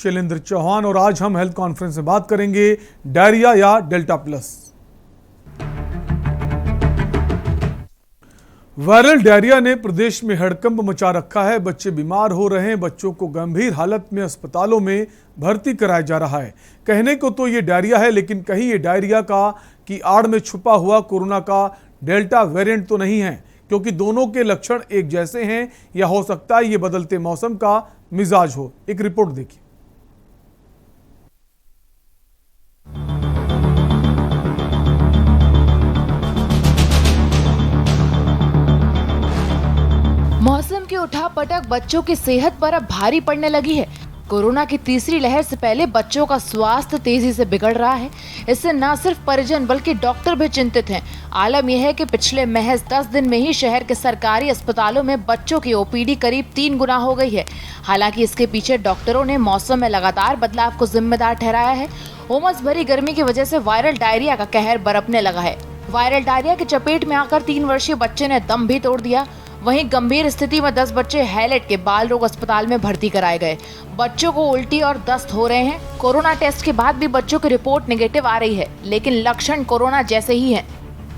शैलेंद्र चौहान और आज हम हेल्थ कॉन्फ्रेंस में बात करेंगे डायरिया या डेल्टा प्लस। वायरल डायरिया ने प्रदेश में हड़कंप मचा रखा है। बच्चे बीमार हो रहे हैं, बच्चों को गंभीर हालत में अस्पतालों में भर्ती कराया जा रहा है। कहने को तो ये डायरिया है, लेकिन कहीं ये डायरिया की आड़ में छुपा हुआ कोरोना का डेल्टा वेरिएंट तो नहीं है, क्योंकि दोनों के लक्षण एक जैसे हैं, या हो सकता है ये बदलते मौसम का मिजाज हो। एक रिपोर्ट देखिए। मौसम की उठापटक बच्चों की सेहत पर अब भारी पड़ने लगी है। कोरोना की तीसरी लहर से पहले बच्चों का स्वास्थ्य तेजी से बिगड़ रहा है। इससे न सिर्फ परिजन बल्कि डॉक्टर भी चिंतित हैं। आलम यह है कि पिछले महज 10 दिन में ही शहर के सरकारी अस्पतालों में बच्चों की ओपीडी करीब 3 गुना हो गई है। हालांकि इसके पीछे डॉक्टरों ने मौसम में लगातार बदलाव को जिम्मेदार ठहराया है। उमस भरी गर्मी की वजह से वायरल डायरिया का कहर बरपने लगा है। वायरल डायरिया की चपेट में आकर 3 वर्षीय बच्चे ने दम भी तोड़ दिया। वहीं गंभीर स्थिति में 10 बच्चे हैलेट के बाल रोग अस्पताल में भर्ती कराए गए। बच्चों को उल्टी और दस्त हो रहे हैं। कोरोना टेस्ट के बाद भी बच्चों की रिपोर्ट नेगेटिव आ रही है, लेकिन लक्षण कोरोना जैसे ही हैं।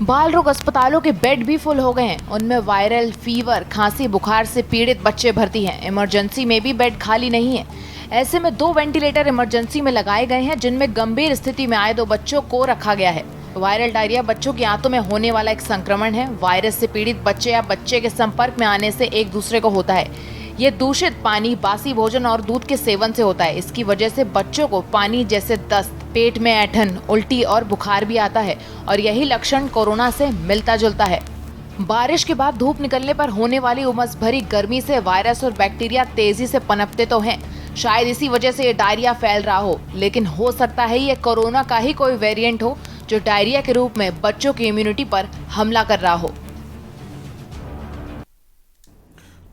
बाल रोग अस्पतालों के बेड भी फुल हो गए हैं। उनमें वायरल फीवर, खांसी, बुखार से पीड़ित बच्चे भर्ती हैं। इमरजेंसी में भी बेड खाली नहीं है। ऐसे में 2 वेंटिलेटर इमरजेंसी में लगाए गए हैं, जिनमें गंभीर स्थिति में आए 2 बच्चों को रखा गया है। वायरल डायरिया बच्चों की आंतों में होने वाला एक संक्रमण है। वायरस से पीड़ित बच्चे या बच्चे के संपर्क में आने से एक दूसरे को होता है। ये दूषित पानी, बासी भोजन और दूध के सेवन से होता है। इसकी वजह से बच्चों को पानी जैसे दस्त, पेट में ऐंठन, उल्टी और बुखार भी आता है, और यही लक्षण कोरोना से मिलता जुलता है। बारिश के बाद धूप निकलने पर होने वाली उमस भरी गर्मी से वायरस और बैक्टीरिया तेजी से पनपते तो हैं। शायद इसी वजह से ये डायरिया फैल रहा हो, लेकिन हो सकता है ये कोरोना का ही कोई वेरिएंट हो, जो डायरिया के रूप में बच्चों की इम्यूनिटी पर हमला कर रहा हो।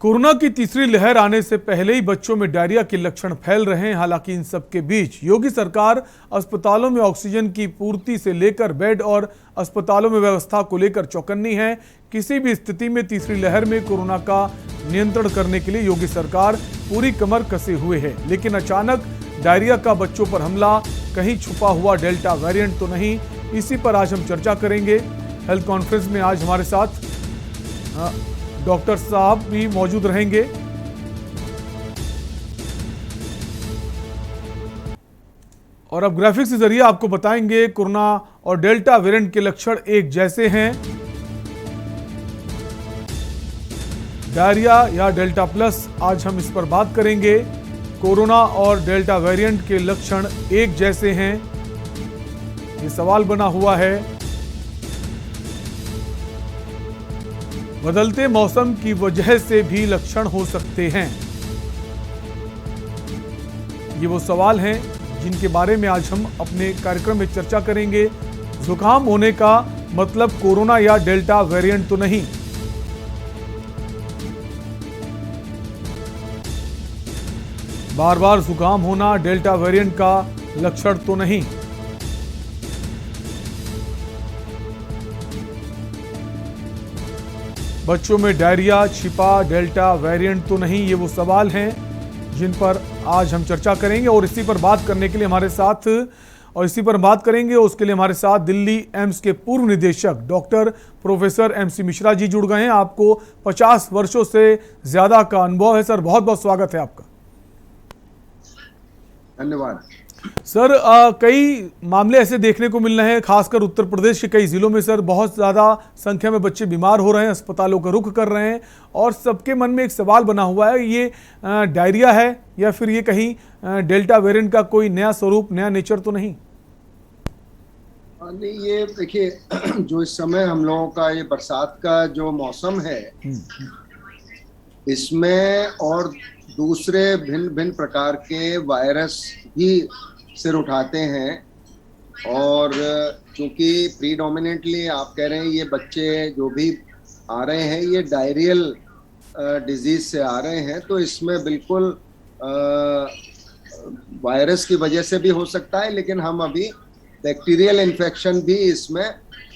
कोरोना की तीसरी लहर आने से पहले ही बच्चों में डायरिया के लक्षण फैल रहे हैं। हालांकि इन सब के बीच योगी सरकार अस्पतालों में ऑक्सीजन की पूर्ति से लेकर बेड और अस्पतालों में व्यवस्था को लेकर चौकन्नी है। किसी भी स्थिति में तीसरी लहर में कोरोना का नियंत्रण करने के लिए योगी सरकार पूरी कमर कसे हुए है। लेकिन अचानक डायरिया का बच्चों पर हमला, कहीं छुपा हुआ डेल्टा वेरिएंट तो नहीं, इसी पर आज हम चर्चा करेंगे। हेल्थ कॉन्फ्रेंस में आज हमारे साथ डॉक्टर साहब भी मौजूद रहेंगे। और अब ग्राफिक्स के जरिए आपको बताएंगे कोरोना और डेल्टा वेरिएंट के लक्षण एक जैसे हैं। डायरिया या डेल्टा प्लस, आज हम इस पर बात करेंगे। कोरोना और डेल्टा वेरिएंट के लक्षण एक जैसे हैं, ये सवाल बना हुआ है। बदलते मौसम की वजह से भी लक्षण हो सकते हैं, ये वो सवाल हैं जिनके बारे में आज हम अपने कार्यक्रम में चर्चा करेंगे। जुकाम होने का मतलब कोरोना या डेल्टा वेरिएंट तो नहीं। बार बार जुकाम होना डेल्टा वेरिएंट का लक्षण तो नहीं। बच्चों में डायरिया छिपा डेल्टा वेरिएंट तो नहीं, ये वो सवाल हैं जिन पर आज हम चर्चा करेंगे। और इसी पर बात करने के लिए हमारे साथ उसके लिए हमारे साथ दिल्ली एम्स के पूर्व निदेशक doctor professor MC Mishra ji जुड़ गए हैं। आपको 50 वर्षों से ज्यादा का अनुभव है सर, बहुत बहुत स्वागत है आपका। धन्यवाद सर। कई मामले ऐसे देखने को मिल रहे हैं, खासकर उत्तर प्रदेश के कई जिलों में सर, बहुत ज़्यादा संख्या में बच्चे बीमार हो रहे हैं, अस्पतालों का रुख कर रहे हैं, और सबके मन में एक सवाल बना हुआ है, ये डायरिया है या फिर ये कहीं डेल्टा वेरिएंट का कोई नया स्वरूप, नया नेचर तो नहीं? नहीं, ये देखिए, जो इस समय हम लोगों का ये बरसात का जो मौसम है, इसमें और दूसरे भिन्न भिन्न प्रकार के वायरस भी सिर उठाते हैं। और चूंकि प्रीडोमिनेंटली आप कह रहे हैं ये बच्चे जो भी आ रहे हैं ये डायरियल डिजीज से आ रहे हैं, तो इसमें बिल्कुल वायरस की वजह से भी हो सकता है, लेकिन हम अभी बैक्टीरियल इन्फेक्शन भी इसमें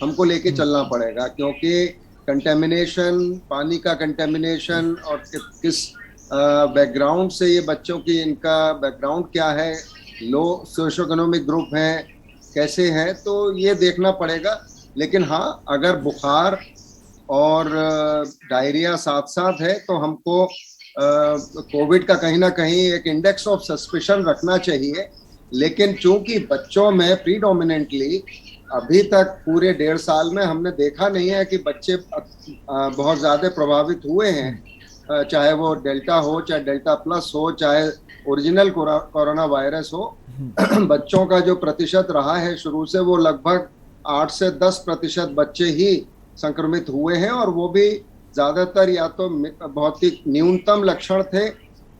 हमको लेके चलना पड़ेगा, क्योंकि कंटेमिनेशन, पानी का कंटेमिनेशन और किस बैकग्राउंड से ये बच्चों की इनका बैकग्राउंड क्या है, लो सोशो इकोनॉमिक ग्रुप हैं, कैसे हैं, तो ये देखना पड़ेगा। लेकिन हाँ, अगर बुखार और डायरिया साथ साथ है तो हमको कोविड का कहीं ना कहीं एक इंडेक्स ऑफ सस्पिशन रखना चाहिए। लेकिन चूंकि बच्चों में प्रीडोमिनेंटली अभी तक पूरे 1.5 साल में हमने देखा नहीं है कि बच्चे बहुत ज़्यादा प्रभावित हुए हैं, चाहे वो डेल्टा हो, चाहे डेल्टा प्लस हो, चाहे ओरिजिनल कोरोना वायरस हो। बच्चों का जो प्रतिशत रहा है शुरू से, वो लगभग 8 से 10% बच्चे ही संक्रमित हुए हैं, और वो भी ज़्यादातर या तो बहुत ही न्यूनतम लक्षण थे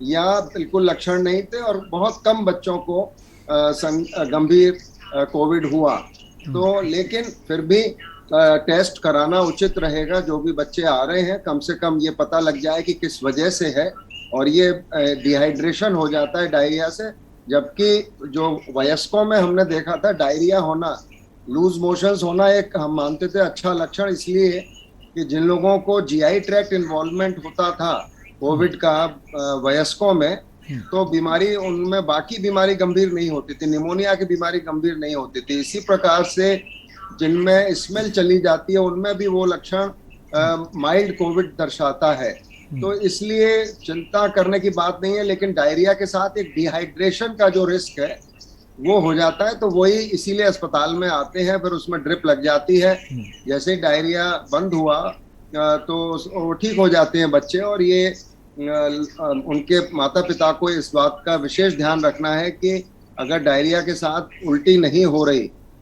या बिल्कुल लक्षण नहीं थे, और बहुत कम बच्चों को गंभीर कोविड हुआ। तो लेकिन फिर भी टेस्ट कराना उचित रहेगा। जो भी बच्चे आ रहे हैं, कम से कम ये पता लग जाए कि किस वजह से है, और ये डिहाइड्रेशन हो जाता है डायरिया से। जबकि जो वयस्कों में हमने देखा था डायरिया होना, लूज मोशंस होना, एक हम मानते थे अच्छा लक्षण, इसलिए कि जिन लोगों को जीआई ट्रैक्ट इन्वॉल्वमेंट होता था कोविड का वयस्कों में, तो बीमारी उनमें बाकी बीमारी गंभीर नहीं होती थी, निमोनिया की बीमारी गंभीर नहीं होती थी। इसी प्रकार से जिनमें स्मेल चली जाती है, उनमें भी वो लक्षण माइल्ड कोविड दर्शाता है। तो इसलिए चिंता करने की बात नहीं है। लेकिन डायरिया के साथ एक डिहाइड्रेशन का जो रिस्क है वो हो जाता है, तो वही इसीलिए अस्पताल में आते हैं, फिर उसमें ड्रिप लग जाती है। जैसे ही डायरिया बंद हुआ तो वो ठीक हो जाते हैं बच्चे। और ये उनके माता पिता को इस बात का विशेष ध्यान रखना है कि अगर डायरिया के साथ उल्टी नहीं हो रही,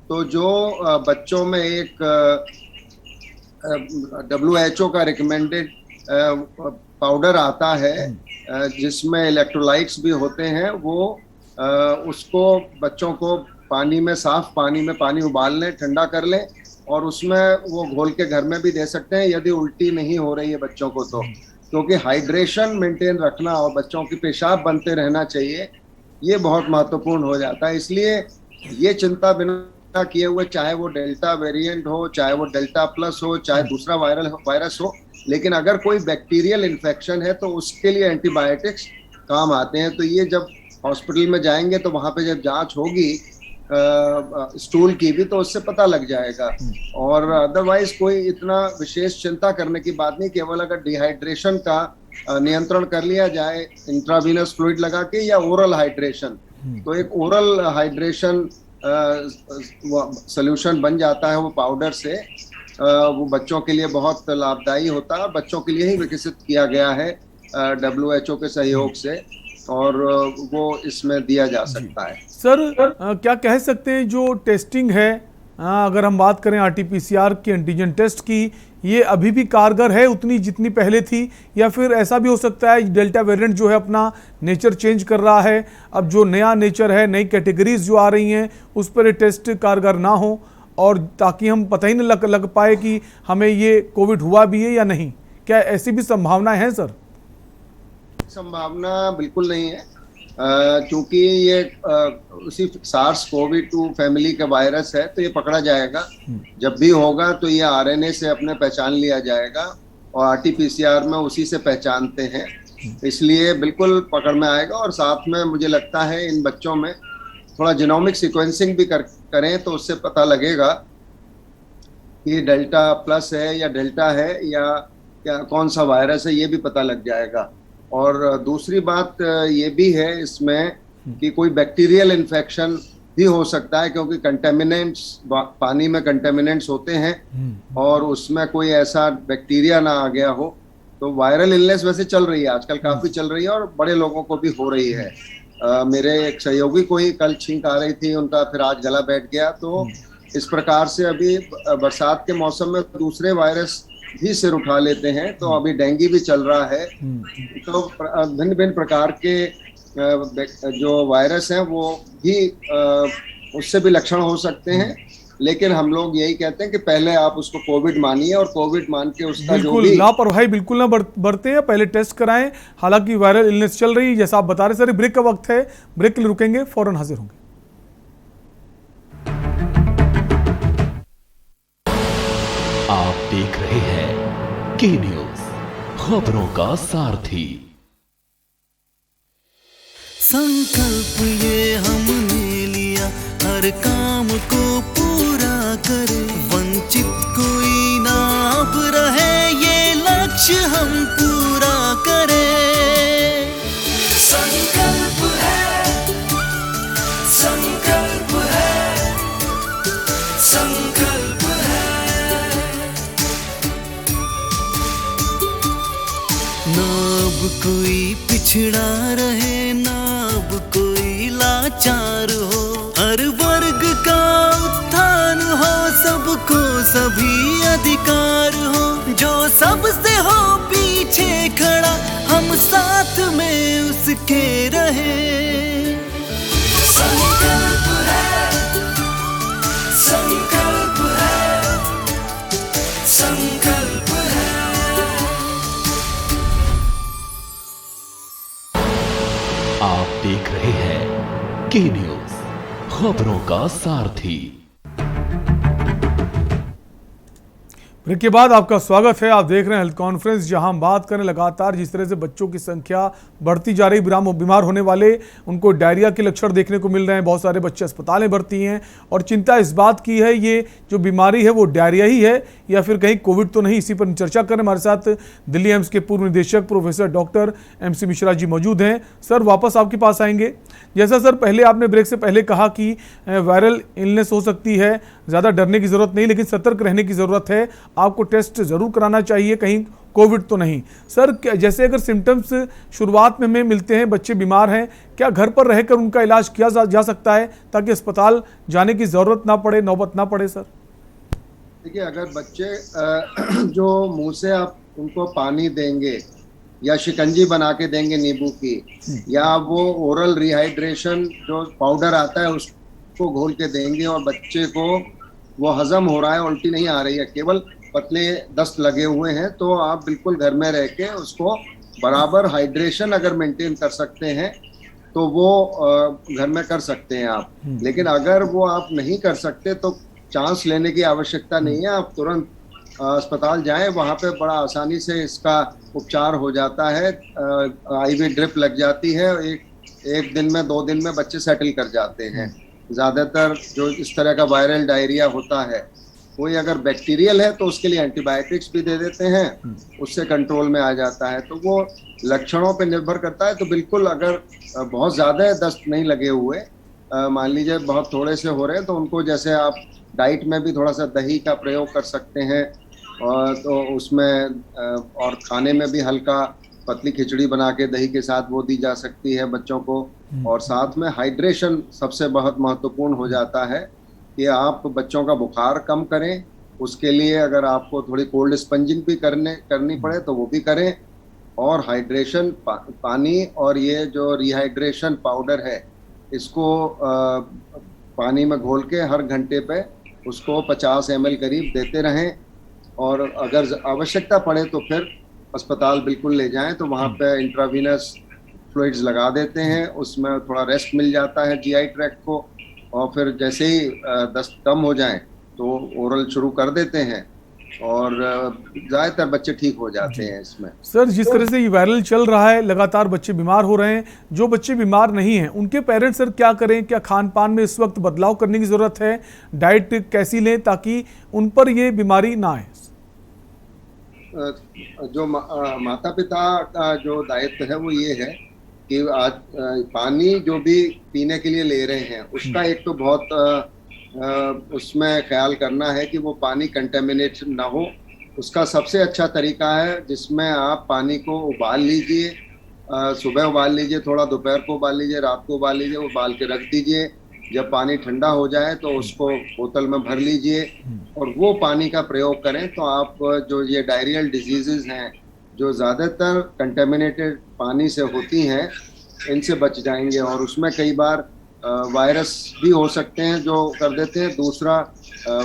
तो जो बच्चों में एक WHO का रिकमेंडेड पाउडर आता है जिसमें इलेक्ट्रोलाइट्स भी होते हैं, वो उसको बच्चों को पानी में, साफ पानी में पानी उबाल लें, ठंडा कर लें, और उसमें वो घोल के घर में भी दे सकते हैं यदि उल्टी नहीं हो रही है बच्चों को तो। क्योंकि हाइड्रेशन मेंटेन रखना और बच्चों की पेशाब बनते रहना चाहिए, ये बहुत महत्वपूर्ण हो जाता है। इसलिए ये चिंता बिना किए हुए, चाहे वो डेल्टा वेरिएंट हो, चाहे वो डेल्टा प्लस हो, चाहे दूसरा वायरस हो, लेकिन अगर कोई बैक्टीरियल इन्फेक्शन है तो उसके लिए एंटीबायोटिक्स काम आते हैं। तो ये जब हॉस्पिटल में जाएंगे तो वहाँ पे जब जांच होगी स्टूल की भी, तो उससे पता लग जाएगा। और अदरवाइज कोई इतना विशेष चिंता करने की बात नहीं। केवल अगर डिहाइड्रेशन का नियंत्रण कर लिया जाए इंट्रावीनस फ्लूइड लगा के, या ओरल हाइड्रेशन, तो एक ओरल हाइड्रेशन सोल्यूशन बन जाता है वो पाउडर से, वो बच्चों के लिए बहुत लाभदायी होता है। बच्चों के लिए ही विकसित किया गया है WHO के सहयोग से, और वो इसमें दिया जा सकता है। सर क्या कह सकते हैं जो टेस्टिंग है, अगर हम बात करें RT-PCR की, एंटीजन टेस्ट की, ये अभी भी कारगर है उतनी जितनी पहले थी, या फिर ऐसा भी हो सकता है डेल्टा वेरिएंट जो है अपना नेचर चेंज कर रहा है, अब जो नया नेचर है, नई कैटेगरीज जो आ रही हैं उस पर टेस्ट कारगर ना हो, और ताकि हम पता ही नहीं लग पाए कि हमें ये कोविड हुआ भी है या नहीं? क्या ऐसी भी संभावनाएं हैं सर? संभावना बिल्कुल नहीं है, क्योंकि ये उसी SARS-CoV-2 फैमिली का वायरस है, तो ये पकड़ा जाएगा। जब भी होगा तो ये RNA से अपने पहचान लिया जाएगा, और RT-PCR में उसी से पहचानते हैं, इसलिए बिल्कुल पकड़ में आएगा। और साथ में मुझे लगता है इन बच्चों में थोड़ा जीनोमिक सीक्वेंसिंग भी करें तो उससे पता लगेगा कि डेल्टा प्लस है या डेल्टा है, या क्या कौन सा वायरस है, ये भी पता लग जाएगा। और दूसरी बात ये भी है इसमें कि कोई बैक्टीरियल इन्फेक्शन भी हो सकता है, क्योंकि कंटेमिनेंट्स, पानी में कंटेमिनेंट्स होते हैं, और उसमें कोई ऐसा बैक्टीरिया ना आ गया हो। तो वायरल इलनेस वैसे चल रही है आजकल, काफ़ी चल रही है, और बड़े लोगों को भी हो रही है। मेरे एक सहयोगी को ही कल छींक आ रही थी, उनका फिर आज गला बैठ गया। तो इस प्रकार से अभी बरसात के मौसम में दूसरे वायरस भी सिर उठा लेते हैं, तो अभी डेंगू भी चल रहा है। तो भिन्न भिन्न प्रकार के जो वायरस हैं वो भी उससे भी लक्षण हो सकते हैं। लेकिन हम लोग यही कहते हैं कि पहले आप उसको कोविड मानिए, और कोविड मान के उसका जो भी लापरवाही बिल्कुल ना बरते हैं, पहले टेस्ट कराएं। हालांकि वायरल इलनेस चल रही है जैसा आप बता रहे सर। ब्रेक का वक्त है, ब्रेक के लिए रुकेंगे, फौरन हाजिर होंगे। आप देख रहे हैं के न्यूज़, खबरों का सारथी। संकल्प ये हमने लिया, हर काम को पूरा करे, वंचित कोई ना अब रहे, ये लक्ष्य हम पूरा करें। संकल्प है, संकल्प है, संकल्प है। ना अब कोई पिछड़ा रहे, ना अब कोई लाचार हो, हर वर्ग का उत्थान हो, सबको सभी अधिकार हो, जो सबसे हो पीछे खड़ा, हम साथ में उसके रहे। संकल्प है, संकल्प है, संकल्प है। आप देख रहे हैं के न्यूज, खबरों का सारथी। ब्रेक के बाद आपका स्वागत है। आप देख रहे हैं हेल्थ कॉन्फ्रेंस, जहां हम बात करें लगातार जिस तरह से बच्चों की संख्या बढ़ती जा रही, बीमार होने वाले, उनको डायरिया के लक्षण देखने को मिल रहे हैं। बहुत सारे बच्चे अस्पताल में भर्ती हैं और चिंता इस बात की है ये जो बीमारी है वो डायरिया ही है या फिर कहीं कोविड तो नहीं। इसी पर चर्चा करें हमारे साथ दिल्ली एम्स के पूर्व निदेशक professor doctor MC Mishra ji मौजूद हैं। सर, वापस आपके पास आएंगे। जैसा सर पहले आपने ब्रेक से पहले कहा कि वायरल इलनेस हो सकती है, ज़्यादा डरने की ज़रूरत नहीं, लेकिन सतर्क रहने की ज़रूरत है। आपको टेस्ट ज़रूर कराना चाहिए, कहीं कोविड तो नहीं। सर, जैसे अगर सिम्टम्स शुरुआत में हमें मिलते हैं, बच्चे बीमार हैं, क्या घर पर रहकर उनका इलाज किया जा सकता है ताकि अस्पताल जाने की ज़रूरत ना पड़े, नौबत ना पड़े? सर देखिए, अगर बच्चे जो मुंह से आप उनको पानी देंगे या शिकंजी बना के देंगे नींबू की, या वो ओरल रिहाइड्रेशन जो पाउडर आता है उसको घोल के देंगे और बच्चे को वो हजम हो रहा है, उल्टी नहीं आ रही है, केवल पतले दस्त लगे हुए हैं, तो आप बिल्कुल घर में रह के उसको बराबर हाइड्रेशन अगर मेंटेन कर सकते हैं तो वो घर में कर सकते हैं आप। लेकिन अगर वो आप नहीं कर सकते तो चांस लेने की आवश्यकता नहीं है, आप तुरंत अस्पताल जाएं, वहाँ पे बड़ा आसानी से इसका उपचार हो जाता है। IV ड्रिप लग जाती है, एक दिन में 2 दिन में बच्चे सेटल कर जाते हैं। ज़्यादातर जो इस तरह का वायरल डायरिया होता है, कोई अगर बैक्टीरियल है तो उसके लिए एंटीबायोटिक्स भी दे देते हैं, उससे कंट्रोल में आ जाता है। तो वो लक्षणों पे निर्भर करता है। तो बिल्कुल अगर बहुत ज़्यादा दस्त नहीं लगे हुए, मान लीजिए बहुत थोड़े से हो रहे हैं, तो उनको जैसे आप डाइट में भी थोड़ा सा दही का प्रयोग कर सकते हैं, और तो उसमें और खाने में भी हल्का पतली खिचड़ी बना के दही के साथ वो दी जा सकती है बच्चों को। और साथ में हाइड्रेशन सबसे बहुत महत्वपूर्ण हो जाता है कि आप बच्चों का बुखार कम करें। उसके लिए अगर आपको थोड़ी कोल्ड स्पंजिंग भी करनी पड़े तो वो भी करें। और हाइड्रेशन पानी और ये जो रिहाइड्रेशन पाउडर है, इसको पानी में घोल के हर घंटे पे उसको 50 ml करीब देते रहें। और अगर आवश्यकता पड़े तो फिर अस्पताल बिल्कुल ले जाएं, तो वहाँ पे इंट्रावीनस फ्लूइड्स लगा देते हैं, उसमें थोड़ा रेस्ट मिल जाता है GI ट्रैक्ट को। और फिर जैसे ही दस्त कम हो जाए तो ओरल शुरू कर देते हैं और ज़्यादातर बच्चे ठीक हो जाते हैं इसमें। सर, जिस तरह से ये वायरल चल रहा है, लगातार बच्चे बीमार हो रहे हैं, जो बच्चे बीमार नहीं हैं उनके पेरेंट्स सर क्या करें? क्या खान पान में इस वक्त बदलाव करने की ज़रूरत है? डाइट कैसी लें ताकि उन पर ये बीमारी ना आए? जो माता पिता का जो दायित्व है वो ये है कि आज पानी जो भी पीने के लिए ले रहे हैं उसका एक तो बहुत उसमें ख्याल करना है कि वो पानी कंटेमिनेट ना हो। उसका सबसे अच्छा तरीका है जिसमें आप पानी को उबाल लीजिए, सुबह उबाल लीजिए, थोड़ा दोपहर को उबाल लीजिए, रात को उबाल लीजिए, उबाल के रख दीजिए। जब पानी ठंडा हो जाए तो उसको बोतल में भर लीजिए और वो पानी का प्रयोग करें। तो आप जो ये डायरियल डिजीजेज हैं जो ज़्यादातर कंटेमिनेटेड पानी से होती हैं, इनसे बच जाएंगे। और उसमें कई बार वायरस भी हो सकते हैं जो कर देते हैं। दूसरा,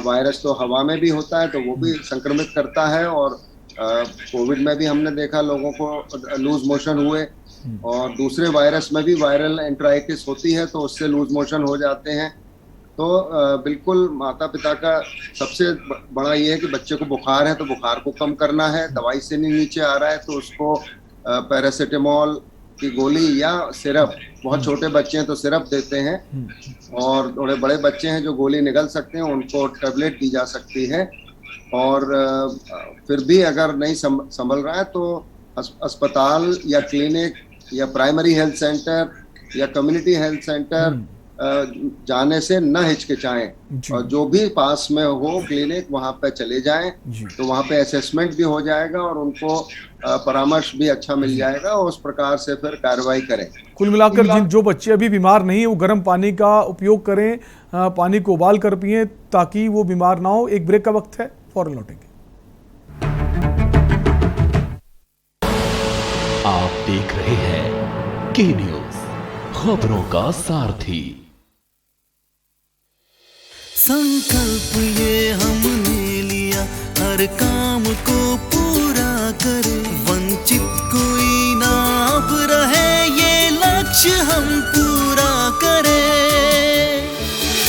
वायरस तो हवा में भी होता है तो वो भी संक्रमित करता है। और कोविड में भी हमने देखा लोगों को लूज मोशन हुए, और दूसरे वायरस में भी वायरल एंट्राइटिस होती है तो उससे लूज मोशन हो जाते हैं। तो बिल्कुल माता पिता का सबसे बड़ा ये है कि बच्चे को बुखार है तो बुखार को कम करना है। दवाई से नहीं नीचे आ रहा है तो उसको पैरासीटामोल की गोली या सिरप, बहुत छोटे बच्चे हैं तो सिरप देते हैं, और थोड़े बड़े बच्चे हैं जो गोली निगल सकते हैं उनको टैबलेट दी जा सकती है। और फिर भी अगर नहीं संभल रहा है तो अस्पताल या क्लिनिक या प्राइमरी हेल्थ सेंटर या कम्युनिटी हेल्थ सेंटर जाने से न हिचकिचाएं, और जो भी पास में हो क्लिनिक वहां पे चले जाएं, तो वहां पे असेसमेंट भी हो जाएगा और उनको परामर्श भी अच्छा मिल जाएगा, और उस प्रकार से फिर कार्रवाई करें। कुल मिलाकर जो बच्चे अभी बीमार नहीं है वो गर्म पानी का उपयोग करें, पानी को उबाल कर पिएं ताकि वो बीमार ना हो। एक ब्रेक का वक्त है, फौरन लौटेंगे। आप देख रहे हैं के न्यूज, खबरों का सारथी। संकल्प ये हमने लिया, हर काम को पूरा करे, वंचित कोई ना अब रहे, ये लक्ष्य हम पूरा करें।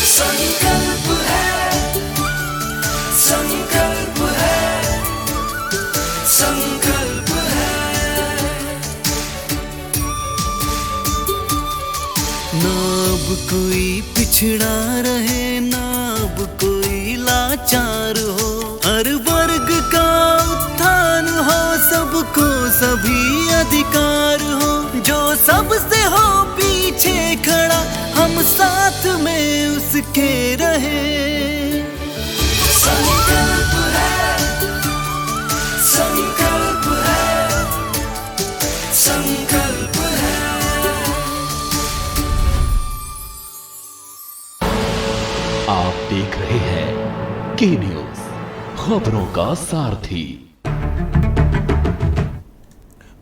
संकल्प है, संकल्प है, संकल्प है। ना अब कोई पिछड़ा रहे, ना अब कोई लाचार हो, हर वर्ग का उत्थान हो, सबको सभी अधिकार हो, जो सबसे हो पीछे खड़ा, हम साथ में उसके रहे। संकल्प है, संकल्प है, संकल्प है। आप देख रहे हैं के न्यूज, खबरों का सारथी।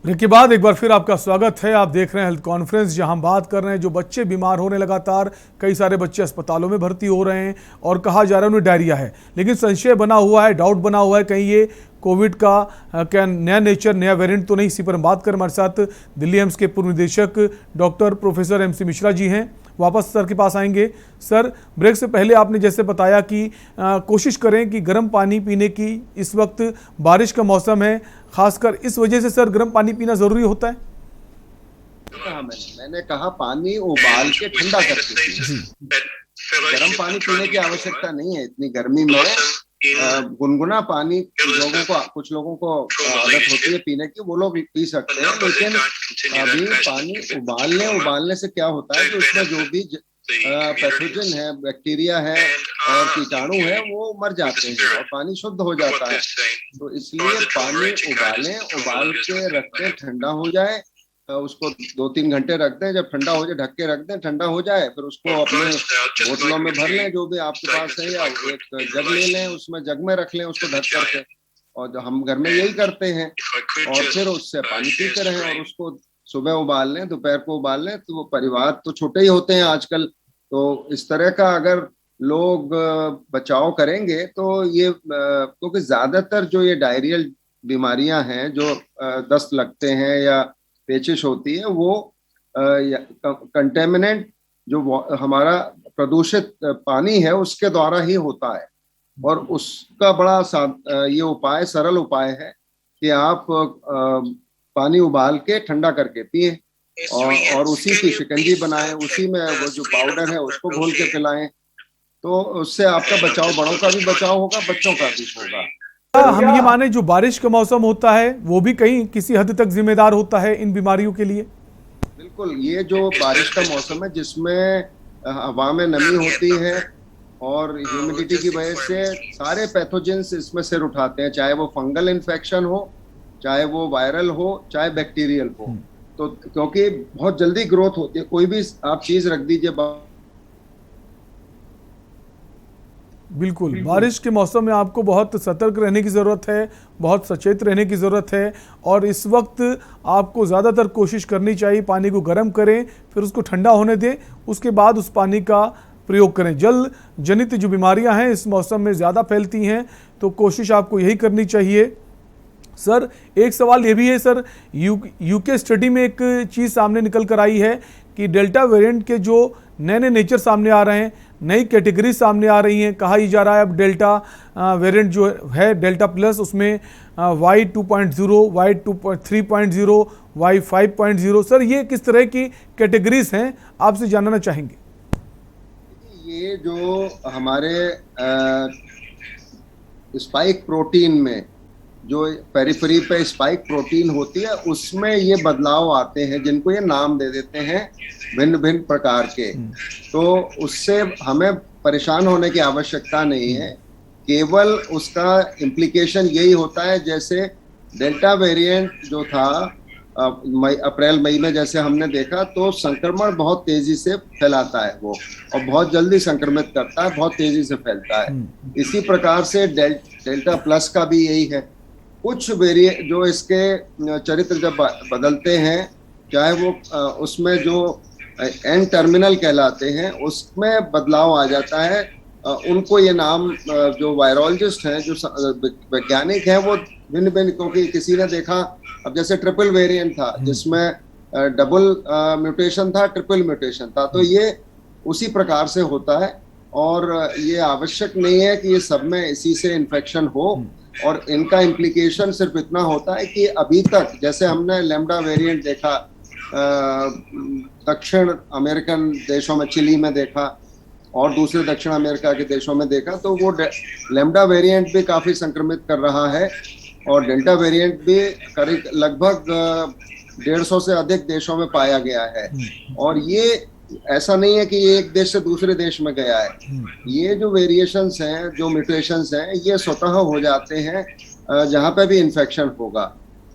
ब्रेक के बाद एक बार फिर आपका स्वागत है। आप देख रहे हैं हेल्थ कॉन्फ्रेंस, जहां हम बात कर रहे हैं जो बच्चे बीमार होने लगातार, कई सारे बच्चे अस्पतालों में भर्ती हो रहे हैं और कहा जा रहा है उन्हें डायरिया है, लेकिन संशय बना हुआ है, डाउट बना हुआ है कहीं ये कोविड का क्या नया नेचर, नया वेरिएंट तो नहीं। इसी पर हम बात कर, हमारे साथ दिल्ली एम्स के पूर्व निदेशक doctor professor MC Mishra ji हैं। वापस सर के पास आएंगे। सर, ब्रेक से पहले आपने जैसे बताया कि कोशिश करें कि गर्म पानी पीने की, इस वक्त बारिश का मौसम है, खासकर इस वजह से सर गर्म पानी पीना जरूरी होता है। मैंने कहा पानी उबाल के ठंडा करके पीएं। गर्म पानी पीने की आवश्यकता नहीं है इतनी गर्मी में। गुनगुना पानी कुछ लोगों को आदत होती है पीने की, वो लोग पी सकते हैं, लेकिन अभी पानी उबालने से क्या होता है कि उसमें जो भी पैथोजन है, बैक्टीरिया है और कीटाणु है, वो मर जाते हैं और पानी शुद्ध हो जाता है। तो इसलिए पानी उबाल के रख दें, ठंडा हो जाए, उसको 2-3 घंटे रख दें, जब ठंडा हो जाए ढक के रख दें, ठंडा हो जाए फिर उसको अपने बोतलों में भर लें, जो भी आपके पास है, या एक जग ले लें, उसमें जग में रख लें उसको ढक करके, और हम घर में यही करते हैं, और फिर उससे पानी पीते रहें। और उसको सुबह उबाल लें, दोपहर को उबाल लें। तो वो परिवार तो छोटे ही होते हैं आजकल, तो इस तरह का अगर लोग बचाव करेंगे तो ये, क्योंकि ज्यादातर जो ये डायरियल बीमारियां हैं, जो दस्त लगते हैं या पेचिश होती है, वो कंटेमिनेंट जो हमारा प्रदूषित पानी है उसके द्वारा ही होता है। और उसका बड़ा ये सरल उपाय है कि आप पानी उबाल के ठंडा करके पिएं, और उसी की शिकंजी बनाएं, उसी में वो जो पाउडर है उसको घोल के पिलाएं, तो उससे आपका बचाव, बड़ों का भी बचाव होगा, बच्चों का भी होगा। हम ये माने जो बारिश का मौसम होता है वो भी कहीं किसी हद तक जिम्मेदार होता है इन बीमारियों के लिए। बिल्कुल, ये जो बारिश का मौसम है जिसमें हवा में नमी होती है और ह्यूमिडिटी की वजह से सारे पैथोजेंस इसमें सिर उठाते हैं, चाहे वो फंगल इन्फेक्शन हो, चाहे वो वायरल हो, चाहे बैक्टीरियल हो। तो क्योंकि बहुत जल्दी ग्रोथ होती है, कोई भी आप चीज रख दीजिए। बिल्कुल, बारिश के मौसम में आपको बहुत सतर्क रहने की ज़रूरत है, बहुत सचेत रहने की ज़रूरत है, और इस वक्त आपको ज़्यादातर कोशिश करनी चाहिए पानी को गर्म करें, फिर उसको ठंडा होने दें, उसके बाद उस पानी का प्रयोग करें। जल जनित जो बीमारियां हैं इस मौसम में ज़्यादा फैलती हैं, तो कोशिश आपको यही करनी चाहिए। सर, एक सवाल ये भी है सर, यूके स्टडी में एक चीज़ सामने निकल कर आई है कि डेल्टा वेरिएंट के जो नए नेचर सामने आ रहे हैं, नई कैटेगरी सामने आ रही हैं। कहा ही जा रहा है अब डेल्टा वेरिएंट जो है डेल्टा प्लस, उसमें Y2.0, Y3.0, वाई 5.0। सर, ये किस तरह की कैटेगरीज हैं, आपसे जानना चाहेंगे। ये जो हमारे स्पाइक प्रोटीन में जो पेरिफेरी पे स्पाइक प्रोटीन होती है, उसमें ये बदलाव आते हैं, जिनको ये नाम दे देते हैं भिन्न भिन्न प्रकार के। तो उससे हमें परेशान होने की आवश्यकता नहीं है, केवल उसका इम्प्लीकेशन यही होता है, जैसे डेल्टा वेरिएंट जो था अप्रैल मई में जैसे हमने देखा, तो संक्रमण बहुत तेजी से फैलाता है वो, और बहुत जल्दी संक्रमित करता है, बहुत तेजी से फैलता है। इसी प्रकार से डेल्टा प्लस का भी यही है। कुछ वेरिएंट जो इसके चरित्र जब बदलते हैं, चाहे वो उसमें जो एन टर्मिनल कहलाते हैं, उसमें बदलाव आ जाता है। उनको ये नाम जो वायरोलॉजिस्ट हैं, जो वैज्ञानिक हैं, वो भिन्न भिन्न, क्योंकि किसी ने देखा, अब जैसे ट्रिपल वेरिएंट था जिसमें डबल म्यूटेशन था, ट्रिपल म्यूटेशन था, तो ये उसी प्रकार से होता है। और ये आवश्यक नहीं है कि ये सब में इसी से इन्फेक्शन हो, और इनका इम्प्लीकेशन सिर्फ इतना होता है कि अभी तक जैसे हमने लैम्डा वेरिएंट देखा दक्षिण अमेरिकन देशों में, चिली में देखा, और दूसरे दक्षिण अमेरिका के देशों में देखा, तो वो लैम्डा वेरिएंट भी काफी संक्रमित कर रहा है, और डेल्टा वेरिएंट भी करीब लगभग 150 से अधिक देशों में पाया गया है। और ये ऐसा नहीं है कि ये एक देश से दूसरे देश में गया है, ये जो वेरिएशंस हैं, जो म्यूटेशंस हैं, ये स्वतः हो जाते हैं जहाँ पे भी इन्फेक्शन होगा।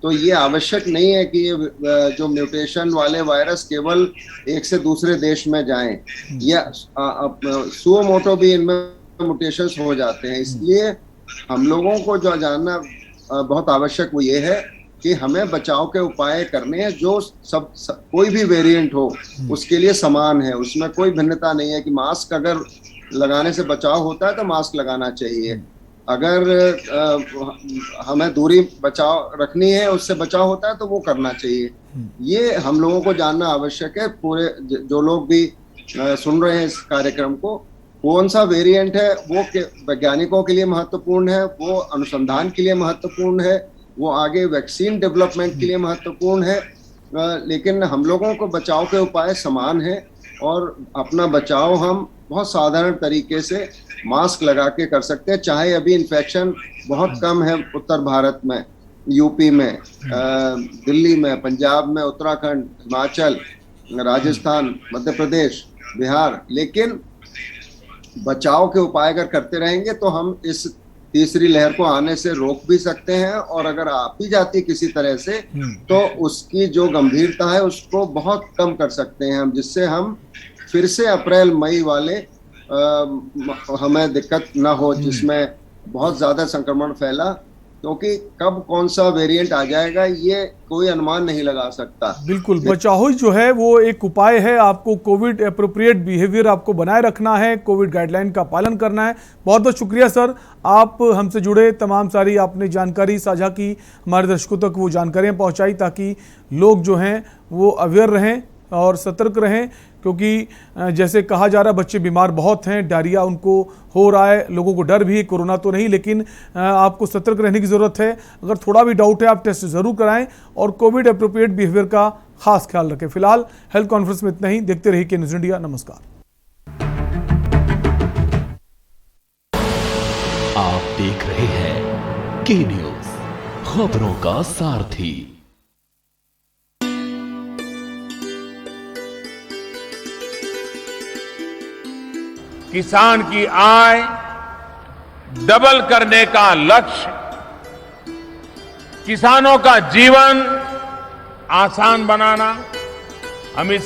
तो ये आवश्यक नहीं है कि ये जो म्यूटेशन वाले वायरस केवल एक से दूसरे देश में जाएं, या सुओ मोटो भी इनमें म्यूटेशंस हो जाते हैं। इसलिए हम लोगों को जो जानना बहुत आवश्यक वो ये है कि हमें बचाव के उपाय करने हैं, जो सब कोई भी वेरिएंट हो उसके लिए समान है, उसमें कोई भिन्नता नहीं है। कि मास्क अगर लगाने से बचाव होता है तो मास्क लगाना चाहिए, अगर हमें दूरी बचाव रखनी है, उससे बचाव होता है तो वो करना चाहिए। ये हम लोगों को जानना आवश्यक है। पूरे जो लोग भी सुन रहे हैं इस कार्यक्रम को, कौन सा वेरिएंट है वो वैज्ञानिकों के लिए महत्वपूर्ण है, वो अनुसंधान के लिए महत्वपूर्ण है, वो आगे वैक्सीन डेवलपमेंट के लिए महत्वपूर्ण है, लेकिन हम लोगों को बचाव के उपाय समान है, और अपना बचाव हम बहुत साधारण तरीके से मास्क लगा के कर सकते हैं। चाहे अभी इन्फेक्शन बहुत कम है उत्तर भारत में, यूपी में, दिल्ली में, पंजाब में, उत्तराखंड, हिमाचल, राजस्थान, मध्य प्रदेश, बिहार, लेकिन बचाव के उपाय अगर करते रहेंगे तो हम इस तीसरी लहर को आने से रोक भी सकते हैं, और अगर आ भी जाती किसी तरह से तो उसकी जो गंभीरता है उसको बहुत कम कर सकते हैं हम, जिससे हम फिर से अप्रैल मई वाले हमें दिक्कत ना हो, जिसमें बहुत ज्यादा संक्रमण फैला। क्योंकि कब कौन सा वेरिएंट आ जाएगा ये कोई अनुमान नहीं लगा सकता। बिल्कुल, बचाव जो है वो एक उपाय है। आपको कोविड एप्रोप्रिएट बिहेवियर आपको बनाए रखना है, कोविड गाइडलाइन का पालन करना है। बहुत बहुत शुक्रिया सर, आप हमसे जुड़े, तमाम सारी आपने जानकारी साझा की, हमारे दर्शकों तक वो जानकारियाँ पहुँचाई, ताकि लोग जो हैं वो अवेयर रहें और सतर्क रहें। क्योंकि जैसे कहा जा रहा है बच्चे बीमार बहुत हैं, डायरिया उनको हो रहा है, लोगों को डर भी है, कोरोना तो नहीं, लेकिन आपको सतर्क रहने की ज़रूरत है। अगर थोड़ा भी डाउट है आप टेस्ट ज़रूर कराएं, और कोविड एप्रोप्रिएट बिहेवियर का खास ख्याल रखें। फिलहाल हेल्थ कॉन्फ्रेंस में इतना ही। देखते रहिए के न्यूज़ इंडिया। नमस्कार। आप देख रहे हैं के न्यूज़, खबरों का सारथी। किसान की आय डबल करने का लक्ष्य, किसानों का जीवन आसान बनाना, हम इस